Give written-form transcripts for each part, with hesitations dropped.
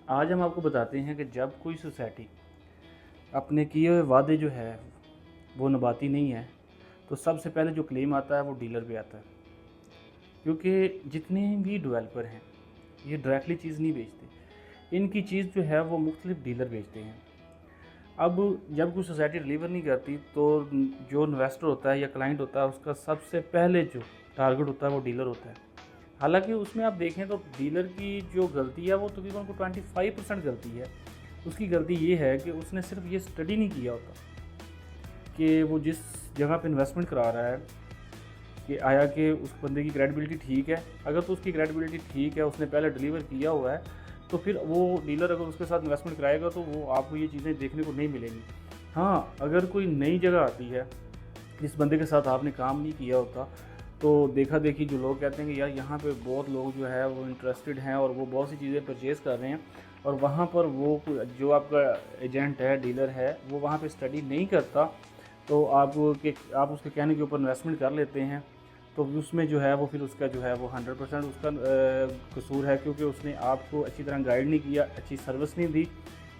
आज हम आपको बताते हैं कि जब कोई सोसाइटी अपने किए हुए वादे जो है वो निभाती नहीं है, तो सबसे पहले जो क्लेम आता है वो डीलर पे आता है। क्योंकि जितने भी डेवलपर हैं ये डायरेक्टली चीज़ नहीं बेचते, इनकी चीज़ जो है वो मुख्तलिफ डीलर बेचते हैं। अब जब कोई सोसाइटी डिलीवर नहीं करती तो जो इन्वेस्टर होता है या क्लाइंट होता है उसका सबसे पहले जो टारगेट होता है वो डीलर होता है। हालांकि उसमें आप देखें तो डीलर की जो गलती है वो तकरीबन को 25% गलती है। उसकी गलती ये है कि उसने सिर्फ ये स्टडी नहीं किया होता कि वो जिस जगह पे इन्वेस्टमेंट करा रहा है कि आया कि उस बंदे की क्रेडिबिलिटी ठीक है। अगर तो उसकी क्रेडिबिलिटी ठीक है, उसने पहले डिलीवर किया हुआ है, तो फिर वो डीलर अगर उसके साथ इन्वेस्टमेंट कराएगा तो वो आपको ये चीज़ें देखने को नहीं मिलेंगी। हाँ, अगर कोई नई जगह आती है जिस बंदे के साथ आपने काम नहीं किया होता, तो देखा देखी जो लोग कहते हैं कि यार यहाँ पे बहुत लोग जो है वो इंटरेस्टेड हैं और वो बहुत सी चीज़ें परचेज़ कर रहे हैं, और वहाँ पर वो जो आपका एजेंट है, डीलर है, वो वहाँ पे स्टडी नहीं करता, तो आप उसके कहने के ऊपर इन्वेस्टमेंट कर लेते हैं। तो उसमें जो है वो फिर उसका जो है वो 100% उसका कसूर है, क्योंकि उसने आपको अच्छी तरह गाइड नहीं किया, अच्छी सर्विस नहीं दी।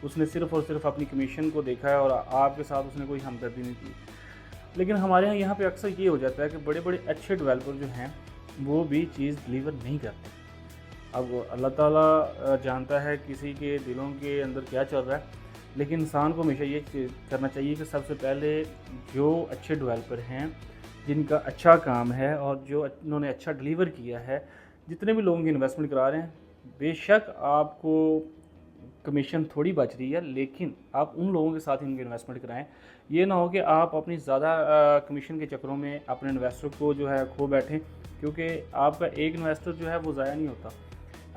उसने सिर्फ़ और सिर्फ अपनी कमीशन को देखा है और आपके साथ उसने कोई हमदर्दी नहीं की। लेकिन हमारे यहाँ पे अक्सर ये हो जाता है कि बड़े बड़े अच्छे डेवलपर जो हैं वो भी चीज़ डिलीवर नहीं करते। अब अल्लाह ताला जानता है किसी के दिलों के अंदर क्या चल रहा है, लेकिन इंसान को हमेशा ये करना चाहिए कि सबसे पहले जो अच्छे डेवलपर हैं, जिनका अच्छा काम है और जो उन्होंने अच्छा डिलीवर किया है, जितने भी लोगों की इन्वेस्टमेंट करा रहे हैं, बेशक आपको कमीशन थोड़ी बच रही है, लेकिन आप उन लोगों के साथ इनकी इन्वेस्टमेंट कराएं। ये ना हो कि आप अपनी ज़्यादा कमीशन के चक्करों में अपने इन्वेस्टर को जो है खो बैठें, क्योंकि आपका एक इन्वेस्टर जो है वो ज़ाया नहीं होता।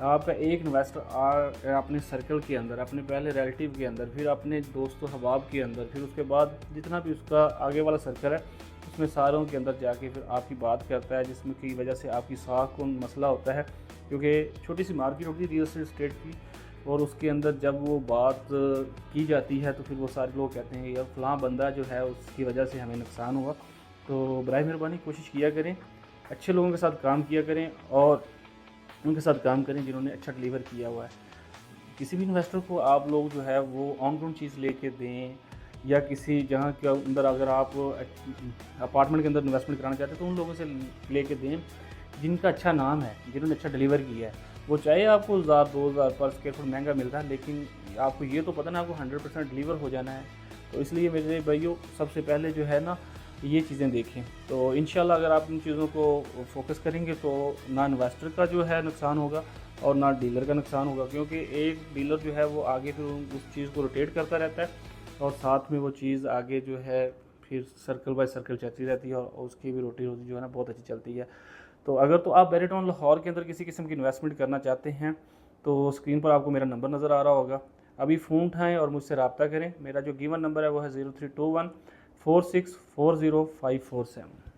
आपका एक इन्वेस्टर अपने सर्कल के अंदर, अपने पहले रिलेटिव के अंदर, फिर अपने दोस्तों हबाब के अंदर, फिर उसके बाद जितना भी उसका आगे वाला सर्कल है उसमें सारों के अंदर जाके फिर आपकी बात करता है, जिसमें की वजह से आपकी साख को मसला होता है। क्योंकि छोटी सी मार्केट होती है रियल एस्टेट की, और उसके अंदर जब वो बात की जाती है तो फिर वो सारे लोग कहते हैं यार फ़लाँ बंदा जो है उसकी वजह से हमें नुकसान हुआ। तो बराए मेहरबानी कोशिश किया करें, अच्छे लोगों के साथ काम किया करें और उनके साथ काम करें जिन्होंने अच्छा डिलीवर किया हुआ है। किसी भी इन्वेस्टर को आप लोग जो है वो ऑन ग्राउंड चीज़ लेके दें, या किसी जहाँ के अंदर अगर आप अपार्टमेंट के अंदर इन्वेस्टमेंट कराना चाहते हैं तो उन लोगों से लेके दें जिनका अच्छा नाम है, जिन्होंने अच्छा डिलीवर किया है। वो चाहे आपको 1000-2000 पर स्क्वायर फुट महंगा मिल रहा है, लेकिन आपको ये तो पता ना आपको 100% डिलीवर हो जाना है। तो इसलिए मेरे भाइयों सबसे पहले जो है ना ये चीज़ें देखें। तो इंशाल्लाह अगर आप इन चीज़ों को फोकस करेंगे तो ना इन्वेस्टर का जो है नुकसान होगा और ना डीलर का नुकसान होगा, क्योंकि एक डीलर जो है वो आगे फिर उस चीज़ को रोटेट करता रहता है और साथ में वो चीज़ आगे जो है फिर सर्कल बाय सर्कल चलती रहती है और उसकी भी रोटी रोटी जो है ना बहुत अच्छी चलती है। तो अगर तो आप बैरिटॉन लाहौर के अंदर किसी किस्म की इन्वेस्टमेंट करना चाहते हैं तो स्क्रीन पर आपको मेरा नंबर नज़र आ रहा होगा, अभी फ़ोन उठाएँ और मुझसे रब्ता करें। मेरा जो गिवन नंबर है वो है 0321 4640 547।